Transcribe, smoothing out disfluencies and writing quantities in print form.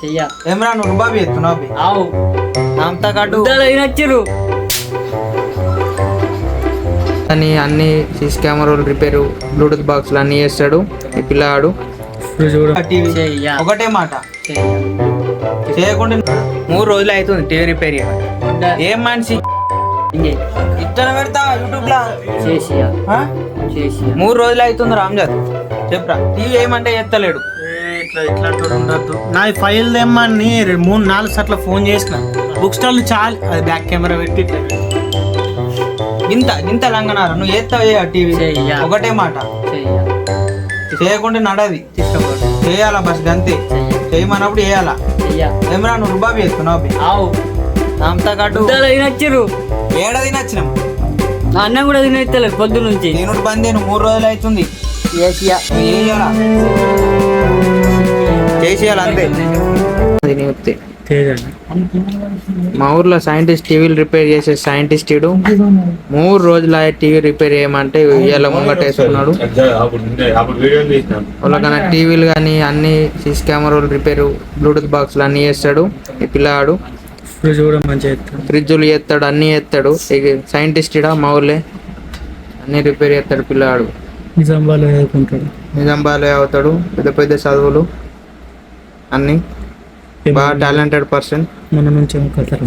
ఏమరా నువ్వు రుబాబీ ఎత్తున్నావు ఆవు నాంతా కాటు నచ్చరు అని అన్ని సీసీ కెమెరాలు రిపేరు బ్లూటూత్ బాక్స్లు అన్నీ చేస్తాడు ఈ పిల్లగాడు. టీవీ చెయ్య. ఒకటే మాట చేయకుండా 3 రోజులు అవుతుంది టీవీ రిపేర్ ఏం మనిషి ఇట్లా పెడతా యూట్యూబ్ లా చేసియా 3 రోజులు అవుతుంది రామ్జాద్ చెప్పరా టీవీ ఏమంటే ఎత్తలేడు. ఇట్లా ఉండద్దు నా ఫైల్ తెమ్మని 3-4 సార్లు ఫోన్ చేసిన బుక్ స్టాల్ చాలు అది బ్యాక్ కెమెరా పెట్టి ఇట్లా ఇంత లంగనారా నువ్వు ఎత్తావు టీవీ చెయ్య. ఒకటే మాట చేయకుండా నడది చేయాలా బస్ గంతే చేయమన్నప్పుడు చేయాలా ఏమరా నువ్వు రుబాబీ ఎత్తున్నావు ఆవు నాంతా కాటు నచ్చరు ఏడాది నచ్చినాం నా అన్నం కూడా తినేస్తలేదు పొద్దు నుంచి తినుడు బంద్ 3 రోజులు అవుతుంది చేయాలా చేసేయాలి అంతే. అది నీ వస్తే మా ఊర్లో సైంటిస్ట్ టీవీలు రిపేర్ చేసే సైంటిస్ట్ ఇడు 3 రోజులు ఆ టీవీ రిపేర్ చేయమంటే ఇవాళ ముంగట వేసుకున్నాడు. వాళ్ళకన్నా టీవీలు కానీ అన్ని సీసీ కెమెరాలు రిపేరు బ్లూటూత్ బాక్స్లు అన్నీ చేస్తాడు ఈ పిల్లగాడు. ఫ్రిడ్జ్ కూడా మంచిగా ఫ్రిడ్జులు చేస్తాడు అన్నీ చేస్తాడు. సైంటిస్ట్ ఇడా మా ఊర్లే అన్నీ రిపేర్ చేస్తాడు పిల్లగాడు. నిజామాబాద్లో చదువుకుంటాడు. నిజామాబాద్లో అవుతాడు పెద్ద పెద్ద చదువులు అన్నీ బాగా టాలెంటెడ్ పర్సన్. మన నుంచి కథలు